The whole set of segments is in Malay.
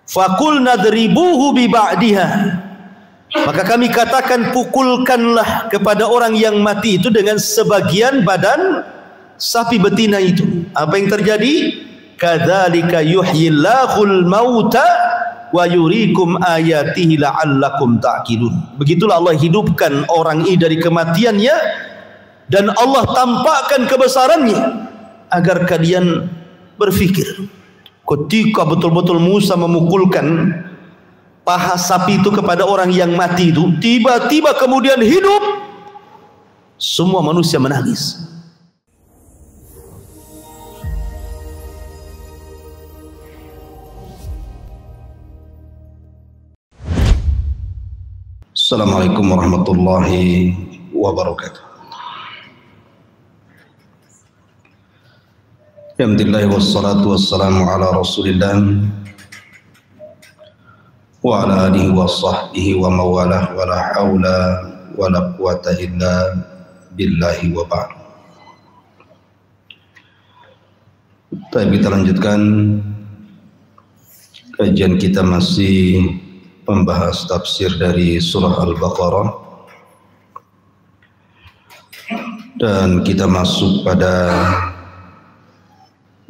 Faqul nadribuhu bi ba'diha. Maka kami katakan pukulkanlah kepada orang yang mati itu dengan sebagian badan sapi betina itu. Apa yang terjadi? Kadzalika yuhyillahul mauta wa yuriikum ayatihi la'allakum ta'qilun. Begitulah Allah hidupkan orang ini dari kematiannya dan Allah tampakkan kebesarannya agar kalian berfikir. Ketika betul-betul Musa memukulkan paha sapi itu kepada orang yang mati itu, tiba-tiba kemudian hidup, semua manusia menangis. Assalamualaikum warahmatullahi wabarakatuh. Alhamdulillah wassalatu wassalamu ala Rasulillah wa ala alihi wa sahbihi wa mawalah wa la haula wa la quwata illa billahi wa ba'd. Kita lanjutkan kajian kita, masih membahas tafsir dari surah Al-Baqarah, dan kita masuk pada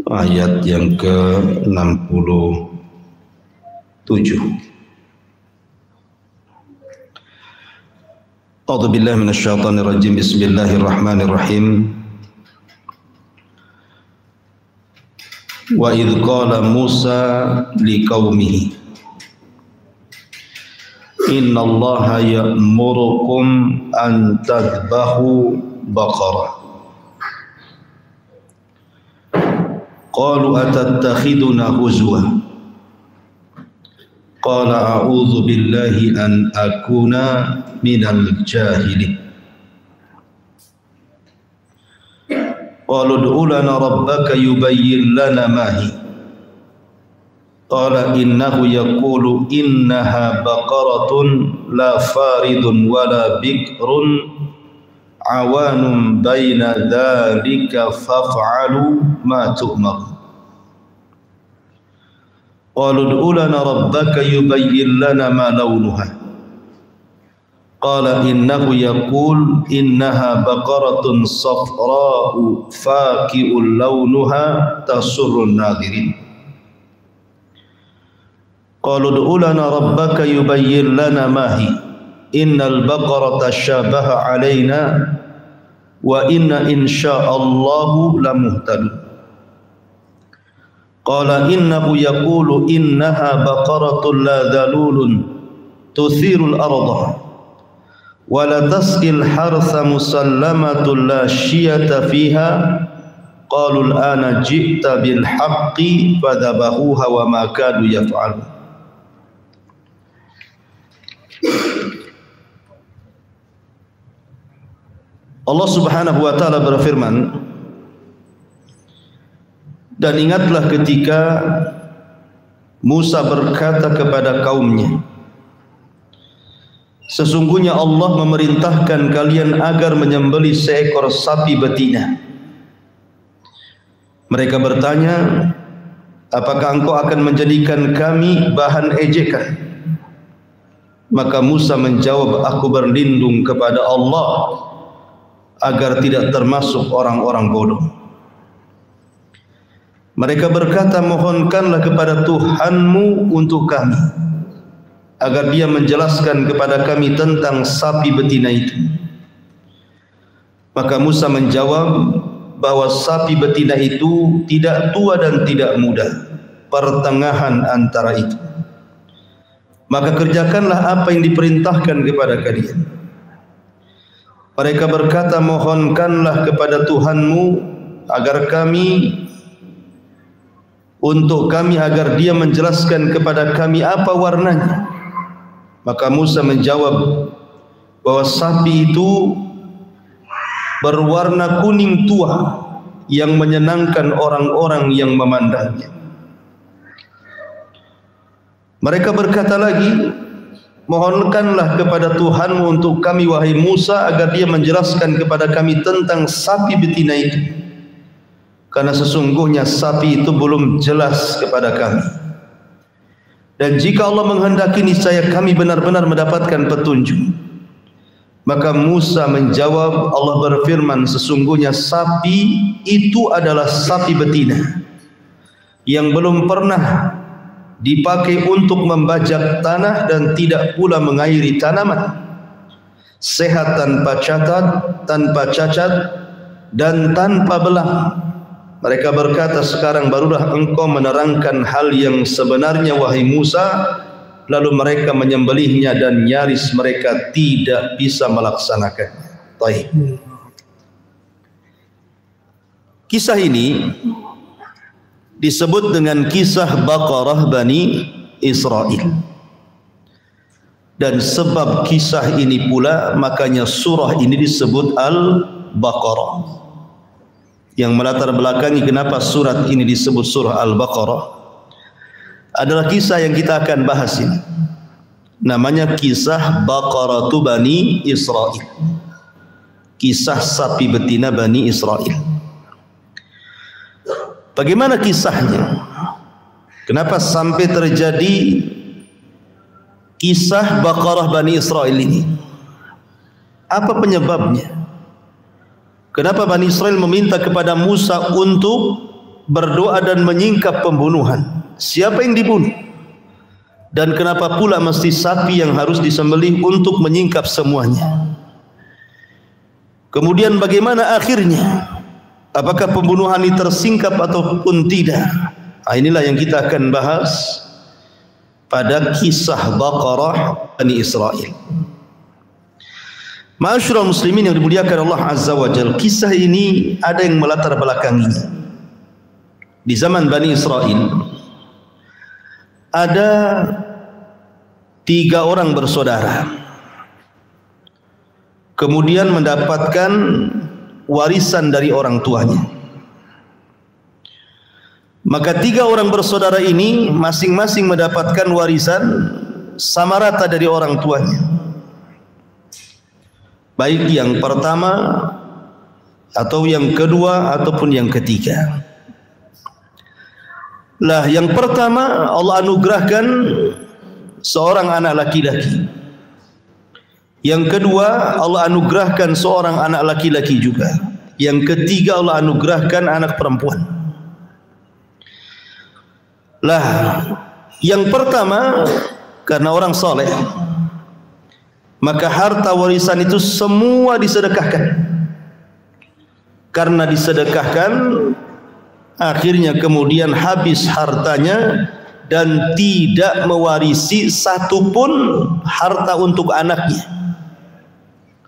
ayat yang ke-67. A'udzu billahi minasyaitonir rajim. Bismillahirrahmanirrahim. Wa idz qala Musa liqaumihi innallaha ya'murukum an tadhbahu baqarah. Qalu atattakhiduna huzwa. Qala a'udzu billahi an akuna minal jahilin. Qalu ud'u lana rabbaka yubayyin lana ma hi. Qala innahu yaqulu innaha baqaratun la faridun wala bikrun awanum baina dzalika faf'alu ma tu'mar. Qalu ud'u lana rabbaka yubayyin lana ma launuha. Qala innahu yaqul innaha baqaratun safra'u faqi'ul launuha tasurrun nadhirin. Qalu ud'u lana rabbaka yubayyin lana ma hi. Innal baqarata syabaha alaina wa inna insya'allahu lamuhtadun. Qala innahu yaqulu innaha baqaratun la dhalulun tuthirul arda wa la tasqil harsa musallamatun la syiyata fiha. Qalu al-ana ji'ta bil haqqi fadhabahuha wa ma kadu yaf'alun. Allah Subhanahu wa taala berfirman, dan ingatlah ketika Musa berkata kepada kaumnya, sesungguhnya Allah memerintahkan kalian agar menyembelih seekor sapi betina. Mereka bertanya, apakah engkau akan menjadikan kami bahan ejekan? Maka Musa menjawab, aku berlindung kepada Allah agar tidak termasuk orang-orang bodoh. Mereka berkata, mohonkanlah kepada Tuhanmu untuk kami agar dia menjelaskan kepada kami tentang sapi betina itu. Maka Musa menjawab bahwa sapi betina itu tidak tua dan tidak muda, pertengahan antara itu. Maka kerjakanlah apa yang diperintahkan kepada kalian. Mereka berkata, mohonkanlah kepada Tuhanmu agar untuk kami agar dia menjelaskan kepada kami apa warnanya. Maka Musa menjawab bahwa sapi itu berwarna kuning tua yang menyenangkan orang-orang yang memandangnya. Mereka berkata lagi, mohonkanlah kepada Tuhanmu untuk kami wahai Musa agar dia menjelaskan kepada kami tentang sapi betina itu, karena sesungguhnya sapi itu belum jelas kepada kami. Dan jika Allah menghendaki niscaya kami benar-benar mendapatkan petunjuk. Maka Musa menjawab, Allah berfirman, sesungguhnya sapi itu adalah sapi betina yang belum pernah dipakai untuk membajak tanah dan tidak pula mengairi tanaman, sehat tanpa cacat dan tanpa belang. Mereka berkata, sekarang barulah engkau menerangkan hal yang sebenarnya wahai Musa. Lalu mereka menyembelihnya dan nyaris mereka tidak bisa melaksanakannya. Baik. Kisah ini disebut dengan kisah Baqarah Bani Israel. Dan sebab kisah ini pula makanya surah ini disebut Al-Baqarah. Yang melatar belakangi kenapa surat ini disebut surah Al-Baqarah adalah kisah yang kita akan bahas ini. Namanya kisah Baqaratu Bani Israel. Kisah sapi betina Bani Israel. Bagaimana kisahnya? Kenapa sampai terjadi kisah Baqarah Bani Israel ini? Apa penyebabnya? Kenapa Bani Israel meminta kepada Musa untuk berdoa dan menyingkap pembunuhan? Siapa yang dibunuh? Dan kenapa pula mesti sapi yang harus disembelih untuk menyingkap semuanya? Kemudian bagaimana akhirnya? Apakah pembunuhan ini tersingkap ataupun tidak? Nah, inilah yang kita akan bahas pada kisah Baqarah Bani Israel. Ma'asyiral muslimin yang dimuliakan Allah Azza wa Jalla, kisah ini ada yang melatar belakanginya. Di zaman Bani Israel ada 3 orang bersaudara, kemudian mendapatkan warisan dari orang tuanya. Maka 3 orang bersaudara ini masing-masing mendapatkan warisan sama rata dari orang tuanya, baik yang pertama atau yang kedua ataupun yang ketiga. Lah, yang pertama Allah anugerahkan seorang anak laki-laki. Yang kedua Allah anugerahkan seorang anak laki-laki juga. Yang ketiga Allah anugerahkan anak perempuan. Lah, yang pertama karena orang soleh, maka harta warisan itu semua disedekahkan. Karena disedekahkan, akhirnya kemudian habis hartanya dan tidak mewarisi satupun harta untuk anaknya,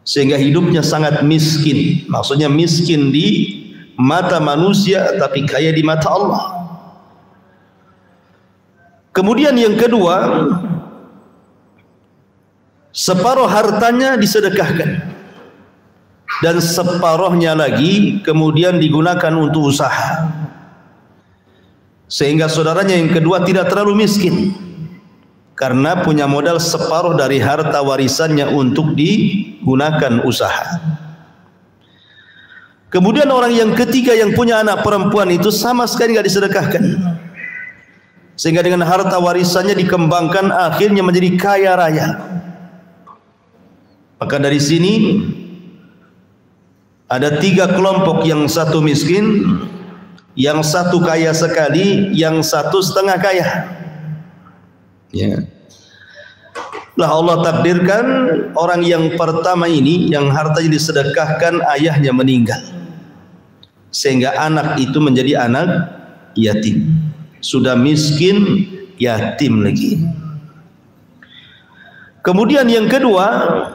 sehingga hidupnya sangat miskin. Maksudnya miskin di mata manusia tapi kaya di mata Allah. Kemudian yang kedua, separuh hartanya disedekahkan dan separuhnya lagi kemudian digunakan untuk usaha, sehingga saudaranya yang kedua tidak terlalu miskin karena punya modal separuh dari harta warisannya untuk digunakan usaha. Kemudian orang yang ketiga yang punya anak perempuan itu sama sekali tidak disedekahkan, sehingga dengan harta warisannya dikembangkan akhirnya menjadi kaya raya. Maka dari sini ada 3 kelompok, yang satu miskin, yang satu kaya sekali, yang satu setengah kaya. Ya. Lah Allah takdirkan orang yang pertama ini yang hartanya disedekahkan ayahnya meninggal, sehingga anak itu menjadi anak yatim. Sudah miskin, yatim lagi. Kemudian yang kedua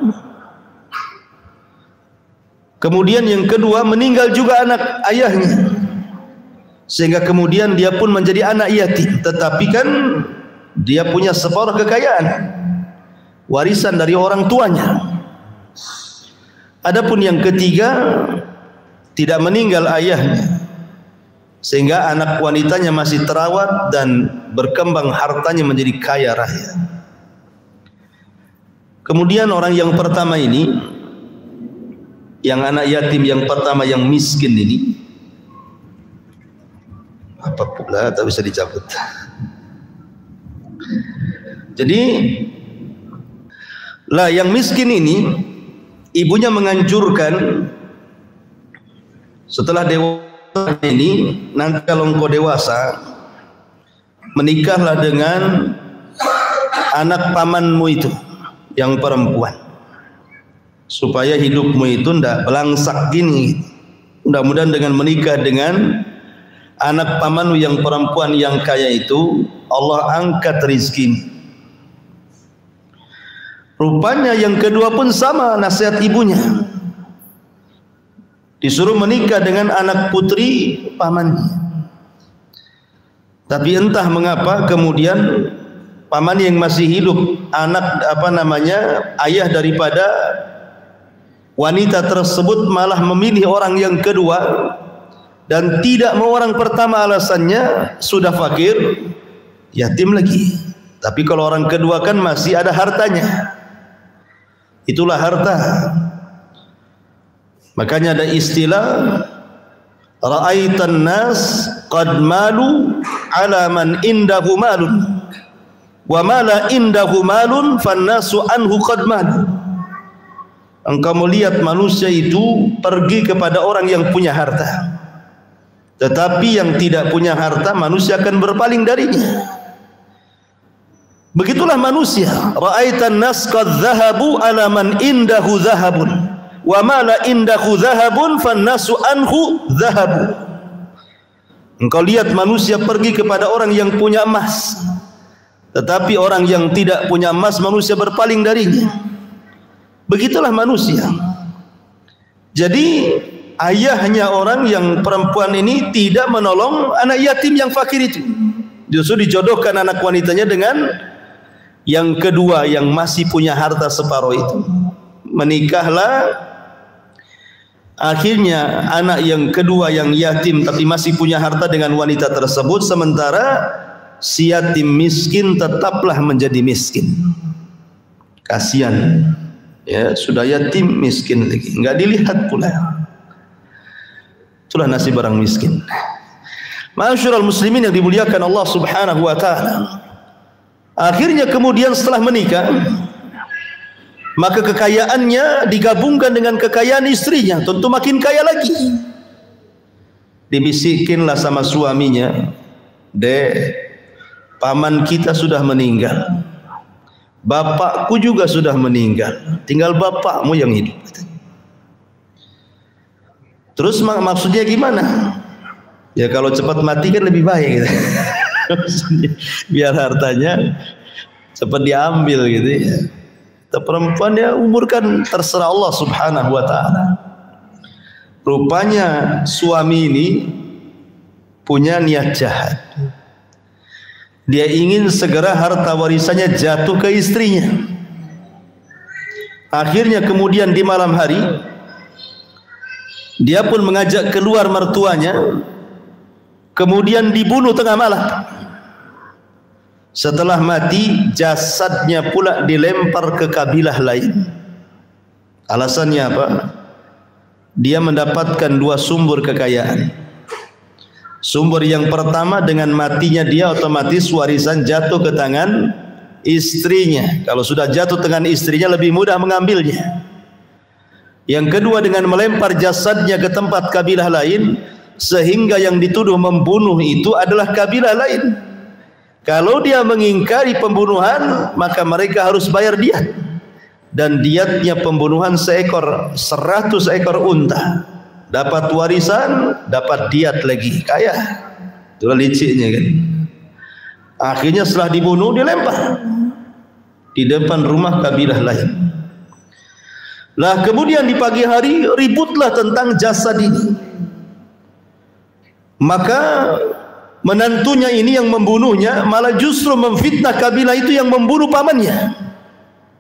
meninggal juga anak ayahnya, sehingga kemudian dia pun menjadi anak yatim. Tetapi kan dia punya separuh kekayaan, warisan dari orang tuanya. Adapun yang ketiga tidak meninggal ayahnya, sehingga anak wanitanya masih terawat dan berkembang hartanya menjadi kaya raya. Kemudian orang yang pertama ini, yang anak yatim yang pertama yang miskin ini, apa pula tak bisa dicabut. Jadi lah yang miskin ini ibunya menganjurkan setelah dewasa ini, nanti kalau engkau dewasa menikahlah dengan anak pamanmu itu yang perempuan, supaya hidupmu itu tidak belangsak gini. Mudah-mudahan dengan menikah dengan anak pamanmu yang perempuan yang kaya itu, Allah angkat rizkimu. Rupanya yang kedua pun sama nasihat ibunya, disuruh menikah dengan anak putri pamannya. Tapi entah mengapa kemudian paman yang masih hidup, anak ayah daripada wanita tersebut malah memilih orang yang kedua, dan tidak mau orang pertama, alasannya sudah fakir, yatim lagi. Tapi kalau orang kedua kan masih ada hartanya. Itulah harta. Makanya ada istilah ra'aitan nas qad malu ala man indahu malun wa ma la indahu malun fannasu anhu qad malu. Engkau melihat manusia itu pergi kepada orang yang punya harta, tetapi yang tidak punya harta manusia akan berpaling darinya. Begitulah manusia. Ra'aitan nas qad dhahabu ala man indahu dhahabun wa ma la indahu dhahabun fannasu anhu dhahabu. Engkau lihat manusia pergi kepada orang yang punya emas, tetapi orang yang tidak punya emas manusia berpaling darinya. Begitulah manusia. Jadi ayahnya orang yang perempuan ini tidak menolong anak yatim yang fakir itu, justru dijodohkan anak wanitanya dengan yang kedua yang masih punya harta separuh itu. Menikahlah akhirnya anak yang kedua yang yatim tapi masih punya harta dengan wanita tersebut, sementara si yatim miskin tetaplah menjadi miskin. Kasihan ya, sudah yatim miskin lagi, enggak dilihat pula. Itulah nasib orang miskin. Ma'asyiral muslimin yang dimuliakan Allah Subhanahu wa taala. Akhirnya kemudian setelah menikah, maka kekayaannya digabungkan dengan kekayaan istrinya, tentu makin kaya lagi. Dibisikinlah sama suaminya, "Dek, paman kita sudah meninggal, bapakku juga sudah meninggal, tinggal bapakmu yang hidup." Terus maksudnya gimana? Ya kalau cepat mati kan lebih baik gitu. Biar hartanya cepat diambil gitu ya. Perempuan ya umur kan terserah Allah Subhanahu wa taala. Rupanya suami ini punya niat jahat. Dia ingin segera harta warisannya jatuh ke istrinya. Akhirnya kemudian di malam hari dia pun mengajak keluar mertuanya, kemudian dibunuh tengah malam. Setelah mati, jasadnya pula dilempar ke kabilah lain. Alasannya apa? Dia mendapatkan dua sumber kekayaan. Sumber yang pertama, dengan matinya dia otomatis warisan jatuh ke tangan istrinya. Kalau sudah jatuh tangan istrinya lebih mudah mengambilnya. Yang kedua, dengan melempar jasadnya ke tempat kabilah lain, sehingga yang dituduh membunuh itu adalah kabilah lain. Kalau dia mengingkari pembunuhan, maka mereka harus bayar diat. Dan diatnya pembunuhan 100 ekor unta. Dapat warisan, dapat diat lagi, kaya. Itulah liciknya kan. Akhirnya setelah dibunuh, dilempar di depan rumah kabilah lain. Lah kemudian di pagi hari ributlah tentang jasad ini. Maka menantunya ini yang membunuhnya malah justru memfitnah kabilah itu yang membunuh pamannya,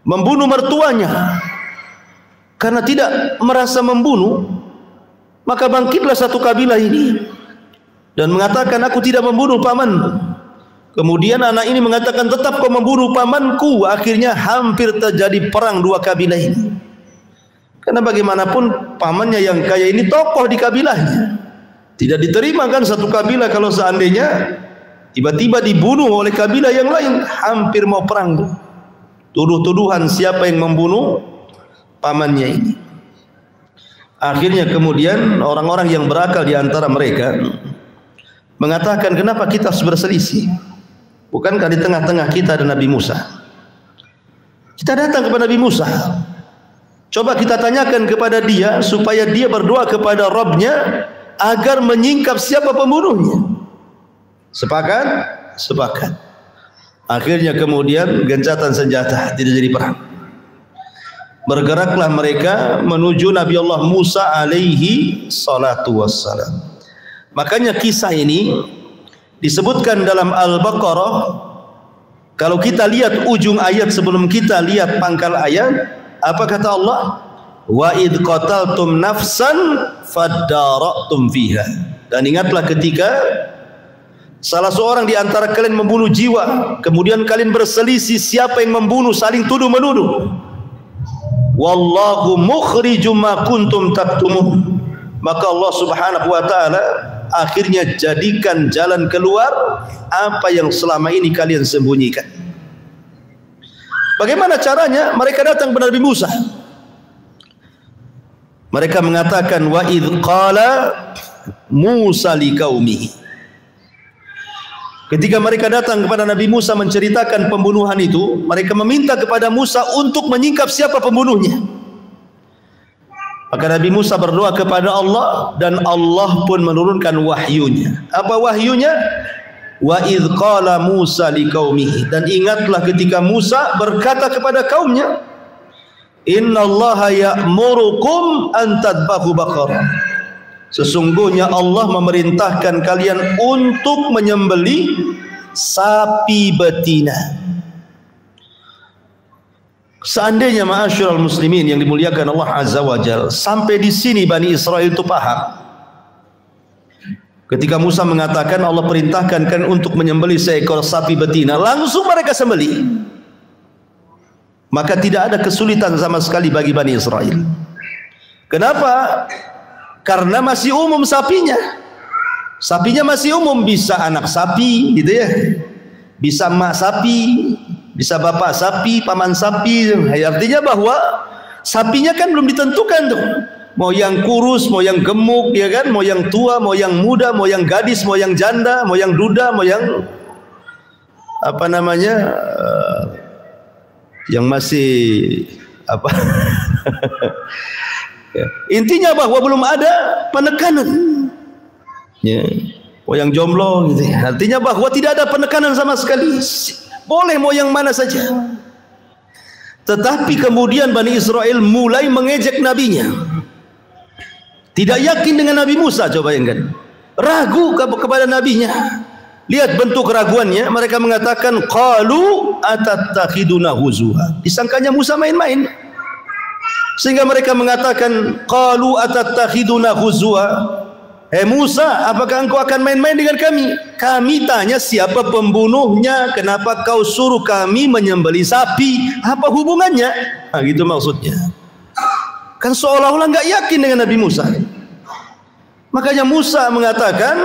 membunuh mertuanya. Karena tidak merasa membunuh, maka bangkitlah satu kabilah ini dan mengatakan, "Aku tidak membunuh pamanmu." Kemudian anak ini mengatakan, "Tetap kau membunuh pamanku." Akhirnya hampir terjadi perang dua kabilah ini. Karena bagaimanapun pamannya yang kaya ini tokoh di kabilahnya. Tidak diterima kan satu kabilah kalau seandainya Tiba-tiba dibunuh oleh kabilah yang lain, hampir mau perang. Tuduh-tuduhan siapa yang membunuh pamannya ini. Akhirnya kemudian orang-orang yang berakal di antara mereka mengatakan, kenapa kita harus berselisih? Bukankah di tengah-tengah kita ada Nabi Musa? Kita datang kepada Nabi Musa, coba kita tanyakan kepada dia supaya dia berdoa kepada Rabbnya agar menyingkap siapa pembunuhnya. Sepakat? Sepakat. Akhirnya kemudian gencatan senjata, tidak jadi perang. Bergeraklah mereka menuju Nabi Allah Musa alaihi salatu wassalam. Makanya kisah ini disebutkan dalam Al-Baqarah. Kalau kita lihat ujung ayat sebelum kita lihat pangkal ayat, apa kata Allah? Wa id qataltum nafsan fadara'tum fiha. Dan ingatlah ketika salah seorang di antara kalian membunuh jiwa, kemudian kalian berselisih siapa yang membunuh, saling tuduh menuduh. Wallahu mukhrijum ma kuntum taktumun. Maka Allah Subhanahu wa taala akhirnya jadikan jalan keluar apa yang selama ini kalian sembunyikan. Bagaimana caranya? Mereka datang kepada Nabi Musa. Mereka mengatakan, wa idh qala Musa liqaumihi. Ketika mereka datang kepada Nabi Musa menceritakan pembunuhan itu, mereka meminta kepada Musa untuk menyingkap siapa pembunuhnya. Maka Nabi Musa berdoa kepada Allah dan Allah pun menurunkan wahyunya. Apa wahyunya? Wa idh qala Musa liqaumihi. Dan ingatlah ketika Musa berkata kepada kaumnya, innallaha ya'murukum an tadbahu baqarah. Sesungguhnya Allah memerintahkan kalian untuk menyembelih sapi betina. Seandainya ma'asyiral muslimin yang dimuliakan Allah Azza wa Jalla, sampai di sini Bani Israel itu paham. Ketika Musa mengatakan Allah perintahkan kalian untuk menyembelih seekor sapi betina, langsung mereka sembelih. Maka tidak ada kesulitan sama sekali bagi Bani Israel. Kenapa? Karena masih umum sapinya. Sapinya masih umum, bisa anak sapi gitu ya. Bisa mak sapi, bisa bapak sapi, paman sapi. Artinya bahwa sapinya kan belum ditentukan tuh. Mau yang kurus, mau yang gemuk, ya kan? Mau yang tua, mau yang muda, mau yang gadis, mau yang janda, mau yang duda, mau yang apa namanya? Yang masih apa? Ya. Intinya bahwa belum ada penekanan. Ya. Mau yang jomblo gitu. Artinya bahwa tidak ada penekanan sama sekali. Boleh mau yang mana saja. Tetapi kemudian Bani Israel mulai mengejek nabinya. Tidak yakin dengan Nabi Musa, coba bayangkan. Ragu kepada nabinya. Lihat bentuk keraguannya. Mereka mengatakan qalu atattakhiduna huzwa. Disangkanya Musa main-main. Sehingga mereka mengatakan qalu atattakhiduna huzwa. Hei Musa, apakah engkau akan main-main dengan kami? Kami tanya siapa pembunuhnya, kenapa kau suruh kami menyembelih sapi? Apa hubungannya? Nah, gitu maksudnya. Kan seolah-olah enggak yakin dengan Nabi Musa. Makanya Musa mengatakan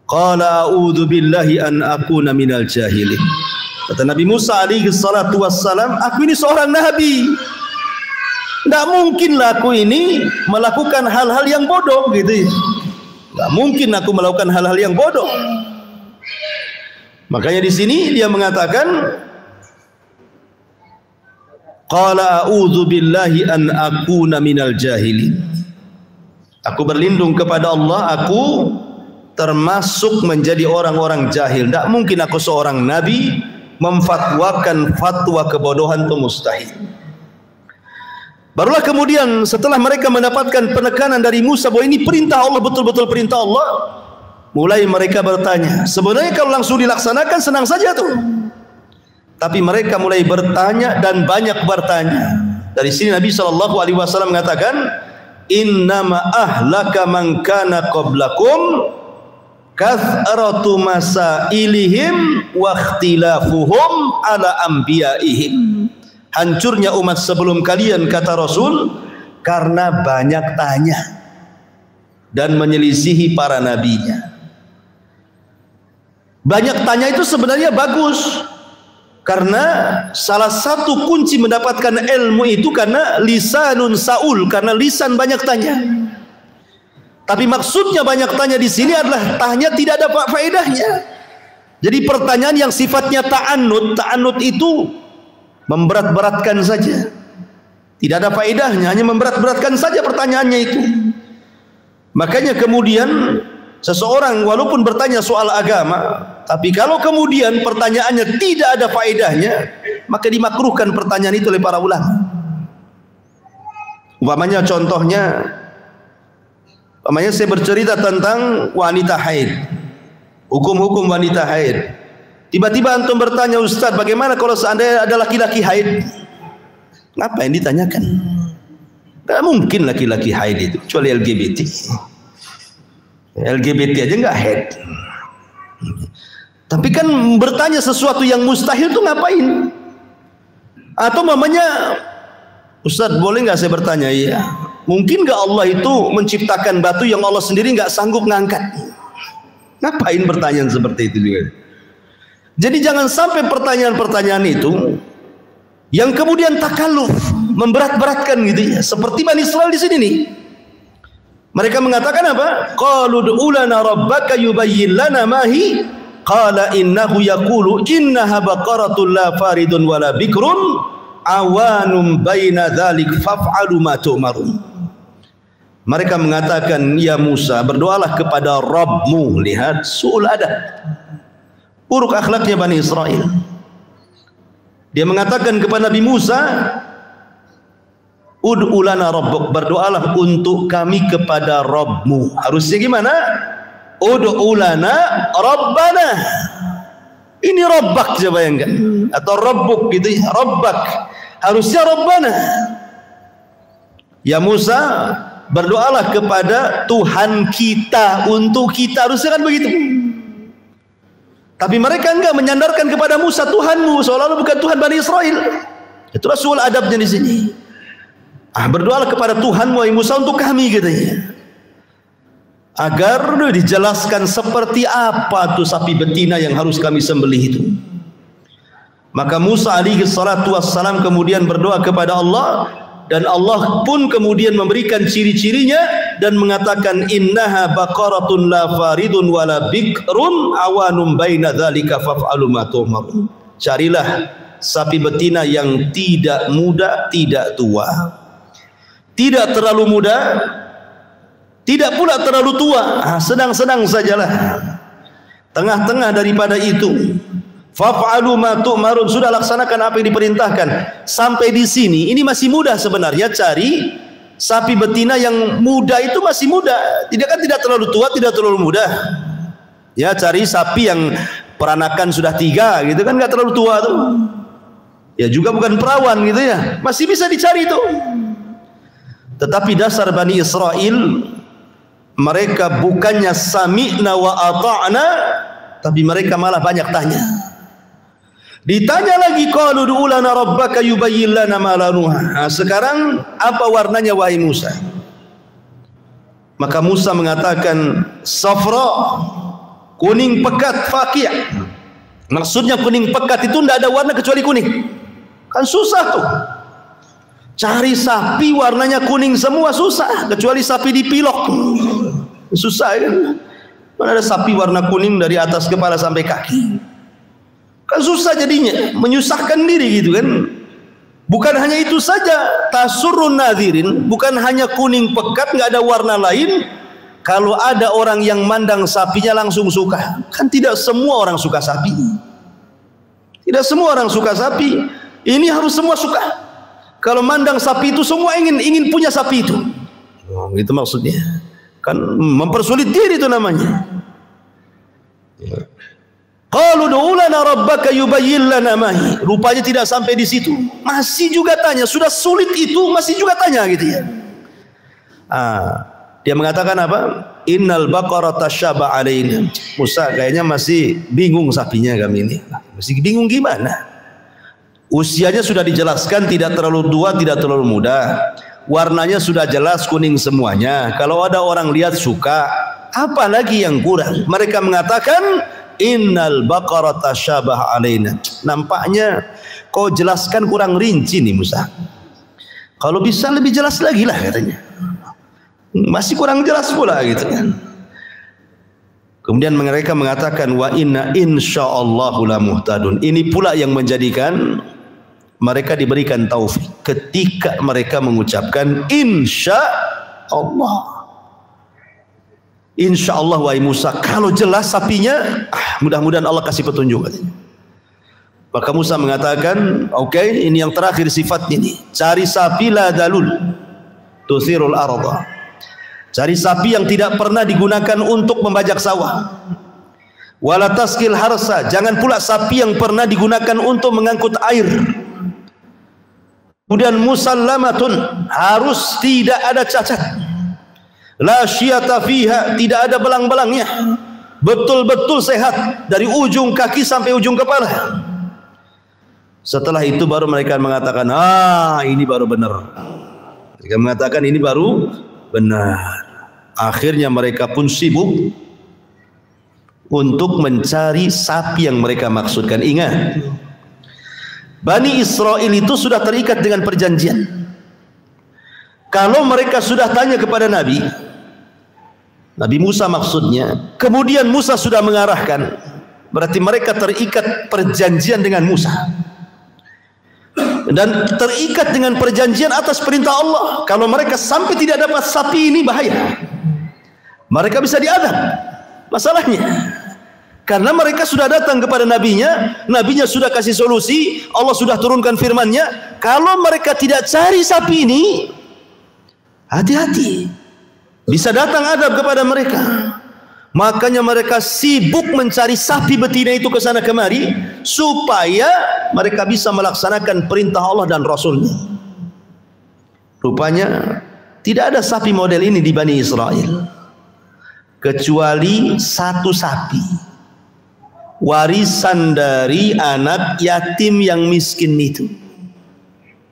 qala a'udzu billahi an akuna minal jahilin. Kata Nabi Musa alaihi salatu wassalam, aku ini seorang nabi. Tidak mungkinlah aku ini melakukan hal-hal yang bodoh gitu ya. Tidak mungkin aku melakukan hal-hal yang bodoh. Makanya di sini dia mengatakan qala a'udzu billahi an akuna minal jahilin. Aku berlindung kepada Allah, aku termasuk menjadi orang-orang jahil. Tidak mungkin aku seorang nabi memfatwakan fatwa kebodohan itu mustahil. Barulah kemudian setelah mereka mendapatkan penekanan dari Musa bahwa ini perintah Allah, betul-betul perintah Allah, mulai mereka bertanya. Sebenarnya kalau langsung dilaksanakan senang saja tuh. Tapi mereka mulai bertanya dan banyak bertanya. Dari sini Nabi SAW mengatakan, innama ahlaka man kana qablakum kathratu masailihim wa ikhtilafuhum ala anbiyaihim. Hancurnya umat sebelum kalian, kata Rasul, karena banyak tanya dan menyelisihi para nabinya. Banyak tanya itu sebenarnya bagus, karena salah satu kunci mendapatkan ilmu itu karena lisanun saul, karena lisan banyak tanya. Tapi maksudnya banyak tanya di sini adalah tanya tidak ada faedahnya. Jadi pertanyaan yang sifatnya ta'annud itu memberat-beratkan saja, tidak ada faedahnya, hanya memberat-beratkan saja pertanyaannya itu. Makanya kemudian seseorang walaupun bertanya soal agama, tapi kalau kemudian pertanyaannya tidak ada faedahnya, maka dimakruhkan pertanyaan itu oleh para ulama. Umpamanya saya bercerita tentang wanita haid, hukum-hukum wanita haid. Tiba-tiba antum bertanya, Ustaz, bagaimana kalau seandainya ada laki-laki haid? Ngapain ditanyakan? Tidak mungkin laki-laki haid itu, kecuali LGBT. LGBT aja nggak haid. Tapi kan bertanya sesuatu yang mustahil itu ngapain? Atau mamanya, Ustaz, boleh nggak saya bertanya? Iya. Mungkin nggak Allah itu menciptakan batu yang Allah sendiri nggak sanggup ngangkat? Ngapain pertanyaan seperti itu juga? Jadi jangan sampai pertanyaan-pertanyaan itu yang kemudian takalluf, memberat-beratkan gitu ya. Seperti Bani Israil di sini nih. Mereka mengatakan apa? Qalu ud'u lana rabbaka yubayyin lana ma hi. Qala innahu yaqulu innaha baqaratun la faridun wala bikrun awanum baina dzalik faf'alu ma tu'marun. Mereka mengatakan, ya Musa, berdoalah kepada Rabbmu. Lihat su'ul adab, buruk akhlaknya Bani Israel. Dia mengatakan kepada Nabi Musa, ud'u lana rabbuk, berdoalah untuk kami kepada Rabbmu. Harusnya gimana? Ud'u lana rabbana. Ini rabbak, coba bayangkan, atau rabbuk gitu ya, rabbak. Harusnya rabbana. Ya Musa, berdoalah kepada Tuhan kita untuk kita. Harusnya kan begitu. Tapi mereka enggak, menyandarkan kepada Musa Tuhanmu, seolah-olah bukan Tuhan Bani Israel. Itulah soal adabnya di sini. Berdoalah kepada Tuhanmu, wahai Musa, untuk kami, katanya. Agar dijelaskan seperti apa tuh sapi betina yang harus kami sembelih itu. Maka Musa alaihi salatu wassalam kemudian berdoa kepada Allah, dan Allah pun kemudian memberikan ciri-cirinya dan mengatakan, innaha baqaratun la faridun wala bikrun awanum baina dzalika faf'alu ma tu'marun. Carilah sapi betina yang tidak muda, tidak tua, tidak terlalu muda, tidak pula terlalu tua, sedang-sedang sajalah, tengah-tengah daripada itu. Faf'alu ma tu'marun, sudah laksanakan apa yang diperintahkan. Sampai di sini ini masih mudah sebenarnya, cari sapi betina yang muda itu masih muda. Tidak terlalu tua, tidak terlalu muda. Ya, cari sapi yang peranakan sudah 3 gitu kan, nggak terlalu tua tuh. Ya juga bukan perawan gitu ya, masih bisa dicari itu. Tetapi dasar Bani Israel, mereka bukannya sami'na wa ata'na, tapi mereka malah banyak tanya. Ditanya lagi, qalu ud'u lana rabbaka yubayyin lana ma lanuha. Sekarang apa warnanya wahai Musa? Maka Musa mengatakan safra, kuning pekat, faqi'. Maksudnya kuning pekat itu tidak ada warna kecuali kuning. Kan susah tuh. Cari sapi warnanya kuning semua susah, kecuali sapi dipilok. Susah kan? Mana ada sapi warna kuning dari atas kepala sampai kaki? Kan susah jadinya, menyusahkan diri gitu kan. Bukan hanya itu saja, tasurrun nadhirin, bukan hanya kuning pekat nggak ada warna lain. Kalau ada orang yang mandang sapinya langsung suka, kan tidak semua orang suka sapi. Tidak semua orang suka sapi. Ini harus semua suka. Kalau mandang sapi itu semua ingin punya sapi itu. Itu maksudnya. Kan mempersulit diri itu namanya. Qalu ud'u lana rabbaka yubayyin lana ma hi. Rupanya tidak sampai di situ. Masih juga tanya, sudah sulit itu masih juga tanya gitu ya. Dia mengatakan apa? Innal baqarata syaba alaina. Musa kayaknya masih bingung sapinya kami ini. Masih bingung gimana? Usianya sudah dijelaskan, tidak terlalu tua, tidak terlalu muda. Warnanya sudah jelas kuning semuanya. Kalau ada orang lihat suka, apa lagi yang kurang? Mereka mengatakan innal baqarata syabah alaina. Nampaknya kau jelaskan kurang rinci nih Musa. Kalau bisa lebih jelas lagi lah katanya. Masih kurang jelas pula gitu kan. Kemudian mereka mengatakan wa inna insyaallahu la muhtadun. Ini pula yang menjadikan mereka diberikan taufik ketika mereka mengucapkan insyaallah. Insyaallah wahai Musa, kalau jelas sapinya, mudah-mudahan Allah kasih petunjuk katanya. Maka Musa mengatakan, oke, ini yang terakhir sifatnya nih. Cari sapi la dalul tusirul arda. Cari sapi yang tidak pernah digunakan untuk membajak sawah. Wala taskil harsa, jangan pula sapi yang pernah digunakan untuk mengangkut air. Kemudian musallamatun, harus tidak ada cacat. La syiyata fiha, tidak ada belang-belangnya. Betul-betul sehat dari ujung kaki sampai ujung kepala. Setelah itu baru mereka mengatakan, ini baru benar. Mereka mengatakan ini baru benar. Akhirnya mereka pun sibuk untuk mencari sapi yang mereka maksudkan. Ingat, Bani Israel itu sudah terikat dengan perjanjian. Kalau mereka sudah tanya kepada Nabi Musa maksudnya, kemudian Musa sudah mengarahkan, berarti mereka terikat perjanjian dengan Musa. Dan terikat dengan perjanjian atas perintah Allah. Kalau mereka sampai tidak dapat sapi ini bahaya. Mereka bisa diadab. Masalahnya, karena mereka sudah datang kepada nabinya sudah kasih solusi, Allah sudah turunkan firman-Nya, kalau mereka tidak cari sapi ini, hati-hati, bisa datang adab kepada mereka. Makanya mereka sibuk mencari sapi betina itu ke sana kemari supaya mereka bisa melaksanakan perintah Allah dan Rasul-Nya. Rupanya tidak ada sapi model ini di Bani Israel, kecuali satu sapi, warisan dari anak yatim yang miskin itu.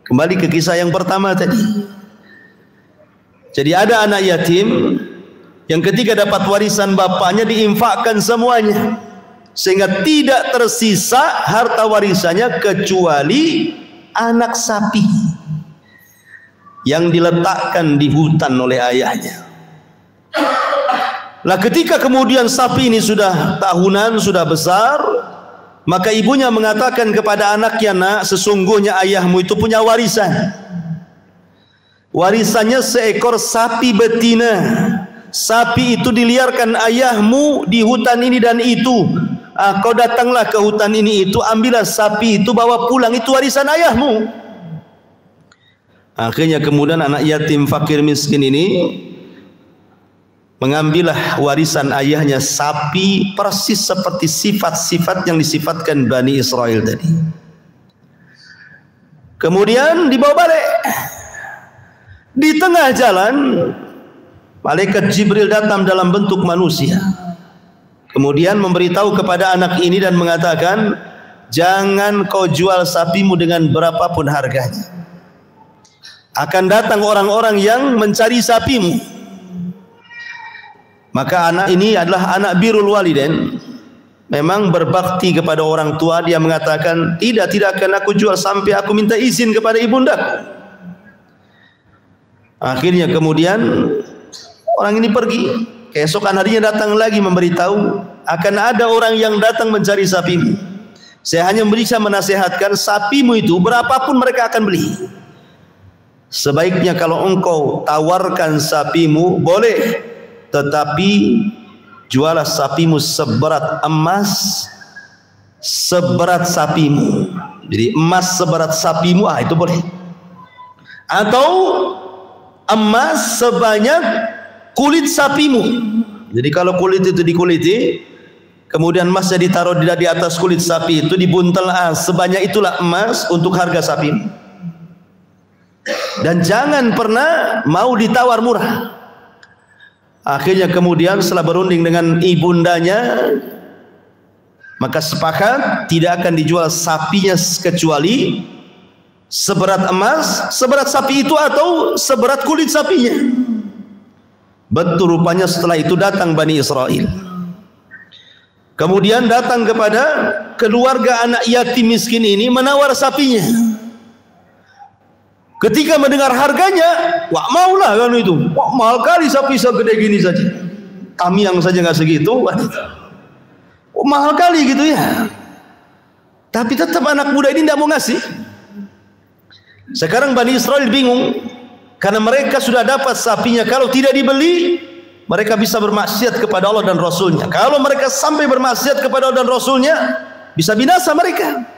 Kembali ke kisah yang pertama tadi. Jadi ada anak yatim yang ketika dapat warisan bapaknya diinfakkan semuanya, sehingga tidak tersisa harta warisannya kecuali anak sapi yang diletakkan di hutan oleh ayahnya. Nah, ketika kemudian sapi ini sudah tahunan, sudah besar, maka ibunya mengatakan kepada anaknya, nak, sesungguhnya ayahmu itu punya warisan. Warisannya seekor sapi betina. Sapi itu diliarkan ayahmu di hutan ini dan itu. Kau datanglah ke hutan ini itu, ambillah sapi itu, bawa pulang, itu warisan ayahmu. Akhirnya kemudian anak yatim fakir miskin ini mengambillah warisan ayahnya, sapi persis seperti sifat-sifat yang disifatkan Bani Israel tadi. Kemudian dibawa balik. Di tengah jalan malaikat Jibril datang dalam bentuk manusia, kemudian memberitahu kepada anak ini dan mengatakan, jangan kau jual sapimu dengan berapapun harganya. Akan datang orang-orang yang mencari sapimu. Maka anak ini adalah anak birrul walidain, memang berbakti kepada orang tua. Dia mengatakan, tidak akan aku jual sampai aku minta izin kepada ibundaku. Akhirnya kemudian orang ini pergi. Keesokan harinya datang lagi memberitahu, akan ada orang yang datang mencari sapimu. Saya hanya bisa menasihatkan, sapimu itu berapapun mereka akan beli. Sebaiknya kalau engkau tawarkan sapimu boleh, tetapi jualah sapimu seberat emas seberat sapimu. Jadi emas seberat sapimu, itu boleh. Atau emas sebanyak kulit sapimu. Jadi kalau kulit itu dikuliti, kemudian emasnya ditaruh di atas kulit sapi itu, dibuntel, sebanyak itulah emas untuk harga sapimu. Dan jangan pernah mau ditawar murah. Akhirnya kemudian setelah berunding dengan ibundanya, maka sepakat tidak akan dijual sapinya kecuali seberat emas, seberat sapi itu, atau seberat kulit sapinya. Betul, rupanya setelah itu datang Bani Israel. Kemudian datang kepada keluarga anak yatim miskin ini menawar sapinya. Ketika mendengar harganya, wah maulah kan itu. Wah mahal kali sapi segede gini saja. Tamiang saja nggak segitu. Oh, mahal kali gitu ya. Tapi tetap anak muda ini tidak mau ngasih. Sekarang Bani Israel bingung karena mereka sudah dapat sapinya. Kalau tidak dibeli, mereka bisa bermaksiat kepada Allah dan Rasulnya. Kalau mereka sampai bermaksiat kepada Allah dan Rasulnya, bisa binasa mereka.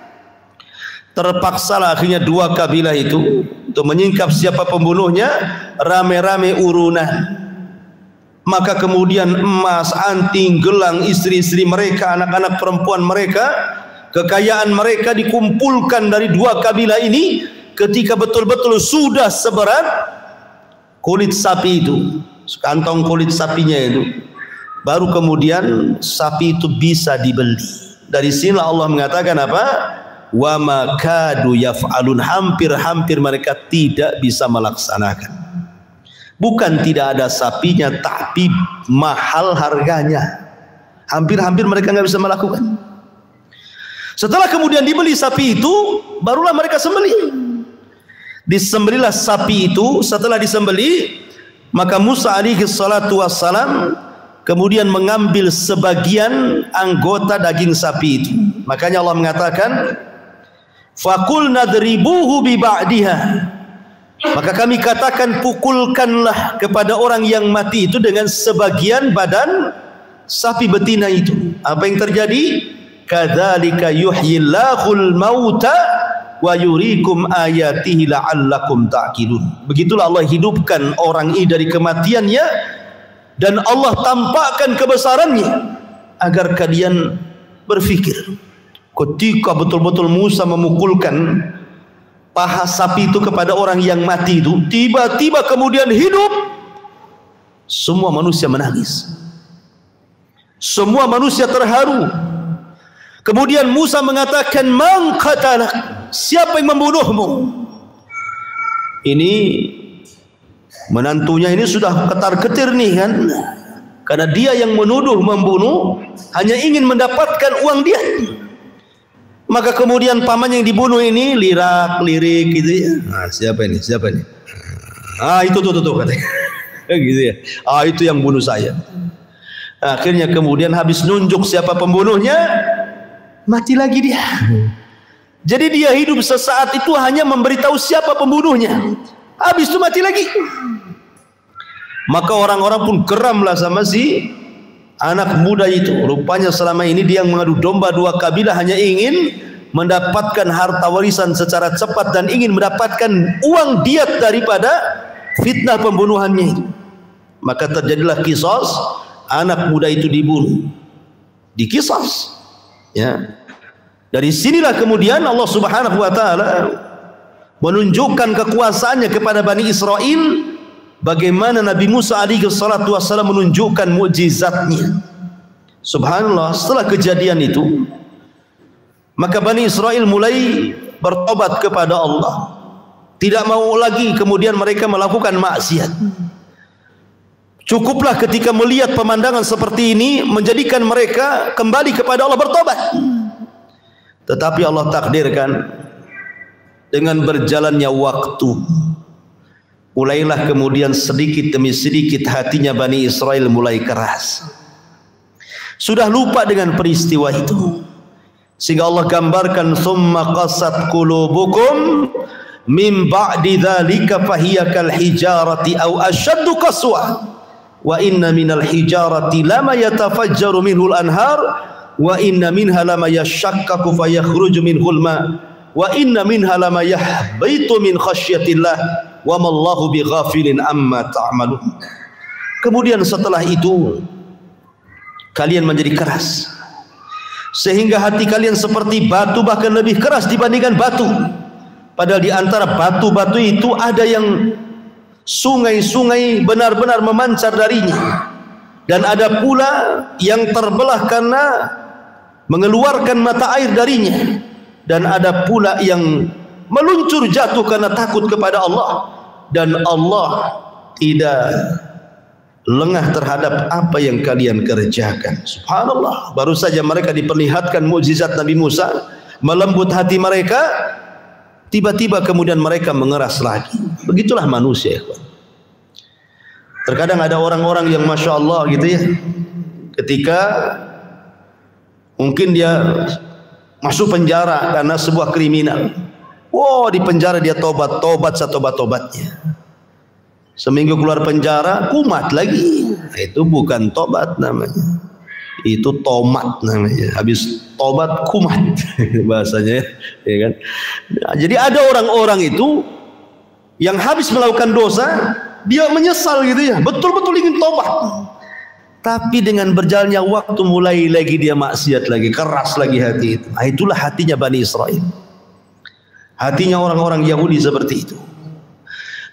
Terpaksalah akhirnya dua kabilah itu untuk menyingkap siapa pembunuhnya, rame-rame urunan. Maka kemudian emas, anting, gelang istri-istri mereka, anak-anak perempuan mereka, kekayaan mereka dikumpulkan dari dua kabilah ini. Ketika betul-betul sudah seberat kulit sapi itu, sekantong kulit sapinya itu, baru kemudian sapi itu bisa dibeli. Dari sinilah Allah mengatakan apa? Wa ma kadu yaf'alun, hampir-hampir mereka tidak bisa melaksanakan. Bukan tidak ada sapinya, tapi mahal harganya. Hampir-hampir mereka nggak bisa melakukan. Setelah kemudian dibeli sapi itu, barulah mereka sembelih. Disembelilah sapi itu. Setelah disembeli, maka Musa alaihi salatu wassalam kemudian mengambil sebagian anggota daging sapi itu. Makanya Allah mengatakan, Fakul nadribuhu bi ba'diha. Maka kami katakan pukulkanlah kepada orang yang mati itu dengan sebagian badan sapi betina itu. Apa yang terjadi? Kadzalika yuhyillahul mauta wa yurikum ayatihi la'allakum ta'qilun. Begitulah Allah hidupkan orang ini dari kematiannya dan Allah tampakkan kebesarannya agar kalian berfikir. Ketika betul-betul Musa memukulkan paha sapi itu kepada orang yang mati itu, tiba-tiba kemudian hidup. Semua manusia menangis, semua manusia terharu. Kemudian Musa mengatakan, man qatalak, siapa yang membunuhmu? Ini menantunya ini sudah ketar-ketir nih kan, karena dia yang menuduh membunuh hanya ingin mendapatkan uang dia. Maka kemudian paman yang dibunuh ini lirak-lirik gitu ya. Nah, siapa ini? Siapa ini? Ah, itu tuh katanya. Gitu ya. Ah, itu yang bunuh saya. Akhirnya kemudian habis nunjuk siapa pembunuhnya, mati lagi dia. Jadi dia hidup sesaat itu hanya memberitahu siapa pembunuhnya. Habis itu mati lagi. Maka orang-orang pun geramlah sama si anak muda itu. Rupanya selama ini dia yang mengadu domba dua kabilah hanya ingin mendapatkan harta warisan secara cepat dan ingin mendapatkan uang diat daripada fitnah pembunuhannya itu. Maka terjadilah kisos, anak muda itu dibunuh, dikisos. Ya. Dari sinilah kemudian Allah Subhanahu wa taala menunjukkan kekuasaannya kepada Bani Israel. Bagaimana Nabi Musa alaihi salatu wassalam menunjukkan mukjizatnya. Subhanallah, setelah kejadian itu, maka Bani Israel mulai bertobat kepada Allah. Tidak mau lagi kemudian mereka melakukan maksiat. Cukuplah ketika melihat pemandangan seperti ini menjadikan mereka kembali kepada Allah bertobat. Tetapi Allah takdirkan dengan berjalannya waktu, mulailah kemudian sedikit demi sedikit hatinya Bani Israel mulai keras. Sudah lupa dengan peristiwa itu, sehingga Allah gambarkan summa qasat qulubukum min ba'di dzalika fahiya kal hijarati aw ashaddu qaswa wa inna minal hijarati lama yatafajjaru minhul anhar wa inna minha lama yashakkaku fayakhruju minhul ma wa inna minha lama yahbitu min khasyatillah wa mallahu bighafilin amma ta'malun. Kemudian setelah itu kalian menjadi keras sehingga hati kalian seperti batu, bahkan lebih keras dibandingkan batu. Padahal di antara batu-batu itu ada yang sungai-sungai benar-benar memancar darinya, dan ada pula yang terbelah karena mengeluarkan mata air darinya, dan ada pula yang meluncur jatuh karena takut kepada Allah, dan Allah tidak lengah terhadap apa yang kalian kerjakan. Subhanallah, baru saja mereka diperlihatkan mukjizat Nabi Musa, melembut hati mereka, tiba-tiba kemudian mereka mengeras lagi. Begitulah manusia. Terkadang ada orang-orang yang Masya Allah gitu ya, ketika mungkin dia masuk penjara karena sebuah kriminal, wow, di penjara dia tobat setobat-tobatnya. Seminggu keluar penjara kumat lagi. Itu bukan tobat namanya, itu tomat namanya. Habis tobat kumat bahasanya, ya kan? Nah, jadi ada orang-orang itu yang habis melakukan dosa dia menyesal gitu ya, betul-betul ingin tobat, tapi dengan berjalannya waktu mulai lagi dia maksiat lagi, keras lagi hati itu. Nah, itulah hatinya Bani Israel, hatinya orang-orang Yahudi seperti itu.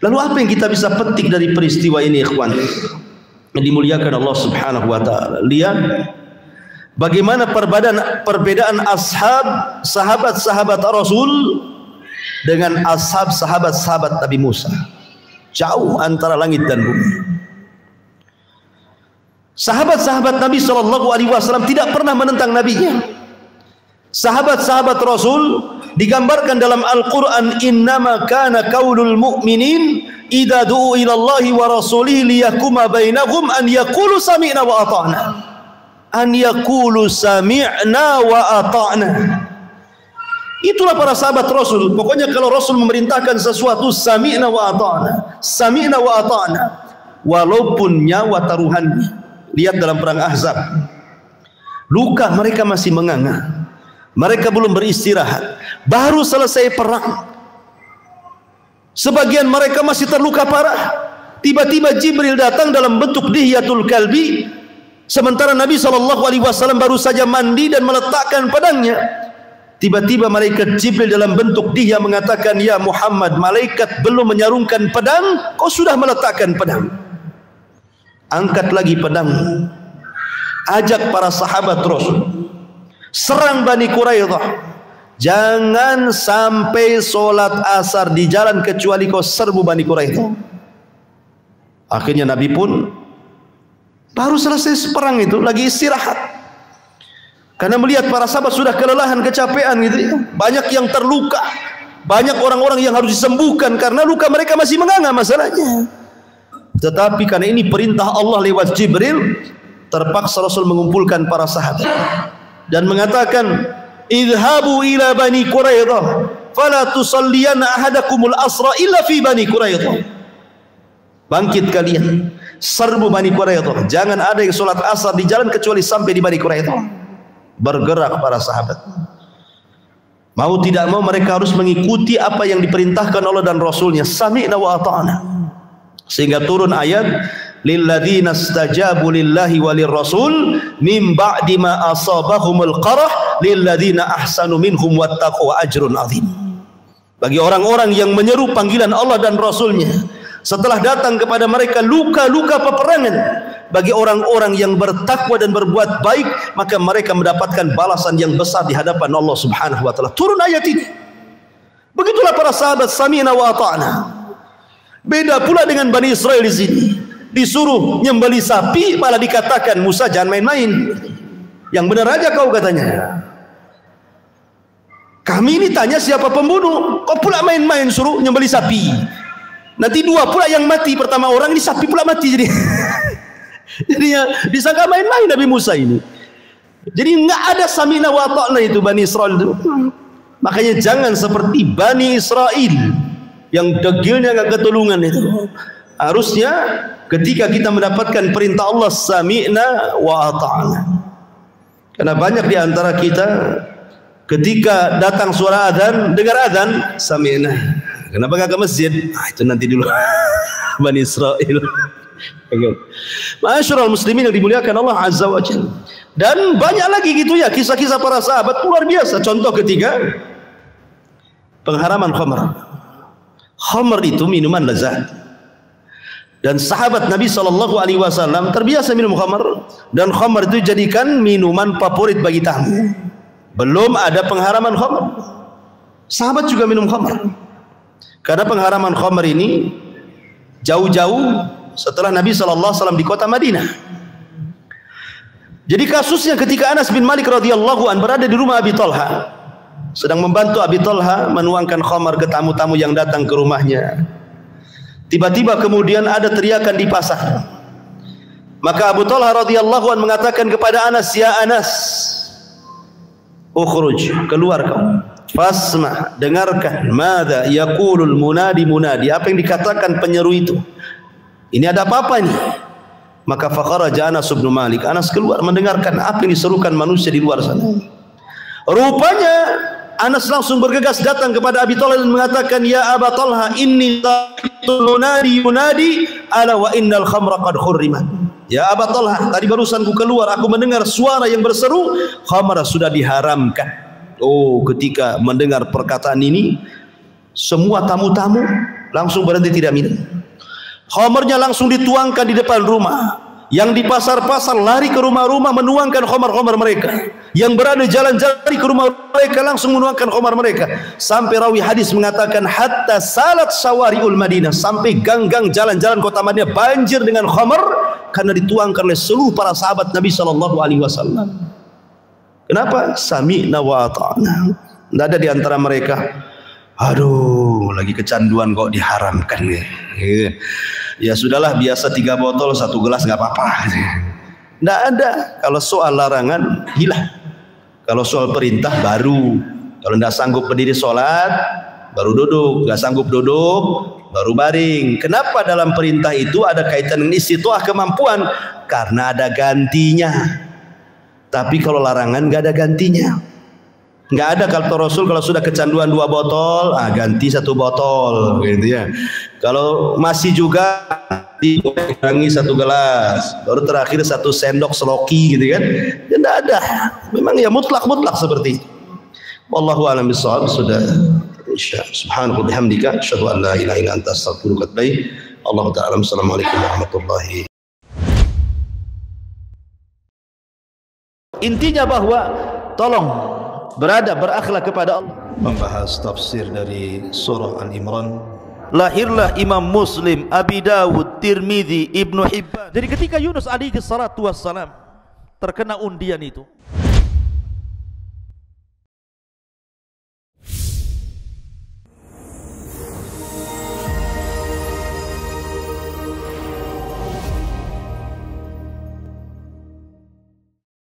Lalu apa yang kita bisa petik dari peristiwa ini, ikhwan yang dimuliakan Allah Subhanahu wa taala? Lihat bagaimana perbedaan sahabat-sahabat Rasul dengan sahabat-sahabat Nabi Musa. Jauh antara langit dan bumi. Sahabat-sahabat Nabi SAW tidak pernah menentang nabinya. Sahabat-sahabat Rasul digambarkan dalam Al-Quran, innama kana qaulul mu'minin idza du'u ila Allahi wa rasulihi liyahkuma bainahum an yaqulu sami'na wa ata'na. An yaqulu sami'na wa ata'na. Itulah para sahabat Rasul. Pokoknya kalau Rasul memerintahkan sesuatu, sami'na wa ata'na, sami'na wa ata'na, walaupun nyawa taruhannya. Lihat dalam perang Ahzab, luka mereka masih menganga, mereka belum beristirahat, baru selesai perang, sebagian mereka masih terluka parah. Tiba-tiba Jibril datang dalam bentuk dihyatul kalbi, sementara Nabi SAW baru saja mandi dan meletakkan pedangnya. Tiba-tiba malaikat Jibril dalam bentuk dihya mengatakan, ya Muhammad, malaikat belum menyarungkan pedang, kau sudah meletakkan pedang. Angkat lagi pedang, ajak para sahabat Rasul, serang Bani Quraidah. Jangan sampai solat asar di jalan kecuali kau serbu Bani Quraidah. Akhirnya Nabi pun baru selesai perang itu lagi istirahat, karena melihat para sahabat sudah kelelahan, kecapean gitu ya. Banyak yang terluka, banyak orang-orang yang harus disembuhkan karena luka mereka masih menganga masalahnya. Tetapi karena ini perintah Allah lewat Jibril, terpaksa Rasul mengumpulkan para sahabat dan mengatakan, idhabu ila Bani Quraidah fala tusalliyanna ahadakumul asra illa fi Bani Quraidah. Bangkit kalian, serbu Bani Quraidah, jangan ada yang sholat asar di jalan kecuali sampai di Bani Quraidah. Bergerak para sahabat, mau tidak mau mereka harus mengikuti apa yang diperintahkan Allah dan Rasulnya, sami'na wa ata'na. Sehingga turun ayat, lilladzina istajabu lillahi walir rasul min ba'di ma asabahumul qarah lilladzina ahsanu minhum wattaqu ajrun azim. Bagi orang-orang yang menyeru panggilan Allah dan Rasulnya setelah datang kepada mereka luka-luka peperangan, bagi orang-orang yang bertakwa dan berbuat baik, maka mereka mendapatkan balasan yang besar di hadapan Allah Subhanahu wa taala. Turun ayat ini. Begitulah para sahabat, sami'na wa ata'na. Beda pula dengan Bani Israel di sini. Disuruh nyembeli sapi malah dikatakan, Musa jangan main-main. Yang benar aja kau katanya. Kami ini tanya siapa pembunuh, kau pula main-main suruh nyembeli sapi. Nanti dua pula yang mati, pertama orang, ini sapi pula mati jadi. Jadi ya, disangka main-main Nabi Musa ini. Jadi nggak ada sami'na wa ata'na itu Bani Israel itu. Makanya jangan seperti Bani Israel yang degilnya nggak ketulungan itu. Harusnya ketika kita mendapatkan perintah Allah, sami'na wa ata'na. Karena banyak di antara kita ketika datang suara adzan, dengar adzan, sami'na. Kenapa nggak ke masjid? Nah, itu nanti dulu. Bani Israel. Ma'asyiral muslimin yang dimuliakan Allah Azza wa Jalla. Dan banyak lagi gitu ya kisah-kisah para sahabat luar biasa. Contoh ketiga, pengharaman khamr. Khamr itu minuman lezat. Dan sahabat Nabi SAW terbiasa minum khamr, dan khamr itu jadikan minuman favorit bagi tamu. Belum ada pengharaman khamr, sahabat juga minum khamr. Karena pengharaman khamr ini jauh-jauh setelah Nabi SAW di kota Madinah. Jadi kasusnya ketika Anas bin Malik radhiyallahu an berada di rumah Abi Talha, sedang membantu Abi Talha menuangkan khamar ke tamu-tamu yang datang ke rumahnya. Tiba-tiba kemudian ada teriakan di pasar. Maka Abu Talha radhiyallahu an mengatakan kepada Anas, "Ya Anas, ukhruj, keluar kau. Fasma, dengarkan. Madza yaqulul munadi munadi, apa yang dikatakan penyeru itu. Ini ada apa-apa ini?" Maka fakharaja Anas bin Malik, Anas keluar mendengarkan apa yang diserukan manusia di luar sana. Rupanya Anas langsung bergegas datang kepada Abi Talha dan mengatakan, "Ya Aba Talha, inni munadi yunadi ala wa innal khamra qad hurrimat." Ya Aba Talha, tadi barusan ku keluar, aku mendengar suara yang berseru, khamar sudah diharamkan. Oh, ketika mendengar perkataan ini, semua tamu-tamu langsung berhenti tidak minum. Khamarnya langsung dituangkan di depan rumah. Yang di pasar-pasar lari ke rumah-rumah menuangkan khamar-khamar mereka. Yang berada jalan-jalan ke rumah mereka langsung menuangkan khamar mereka. Sampai rawi hadis mengatakan hatta salat sawariul Madinah, sampai gang-gang jalan-jalan kota Madinah banjir dengan khamar karena dituangkan oleh seluruh para sahabat Nabi SAW. Kenapa? Sami'na wa ata'na. Tidak ada di antara mereka, aduh lagi kecanduan kok diharamkan. Ya sudahlah, biasa 3 botol 1 gelas nggak apa-apa. Tidak ada. Kalau soal larangan hilang. Kalau soal perintah baru. Kalau tidak sanggup berdiri sholat baru duduk, nggak sanggup duduk baru baring. Kenapa dalam perintah itu ada kaitan dengan istita'ah, kemampuan? Karena ada gantinya. Tapi kalau larangan nggak ada gantinya. Nggak ada kata Rasul kalau sudah kecanduan 2 botol, ganti 1 botol, gitu ya. Kalau masih juga dikurangi 1 gelas, baru terakhir 1 sendok seloki, gitu kan? Ya nggak ada. Memang ya mutlak seperti itu. Wallahu a'lam bishawab. Sudah. Subhanallahi wa bihamdika, asyhadu an la ilaha illa anta, astaghfiruka wa atubu ilaik. Allahu ta'ala. Assalamualaikum warahmatullahi. Intinya bahwa tolong berakhlak kepada Allah. Membahas tafsir dari surah Al-Imran. Lahirlah Imam Muslim, Abi Dawud, Tirmidzi, Ibnu Hibban. Jadi ketika Yunus alaihi salatu wassalam terkena undian itu,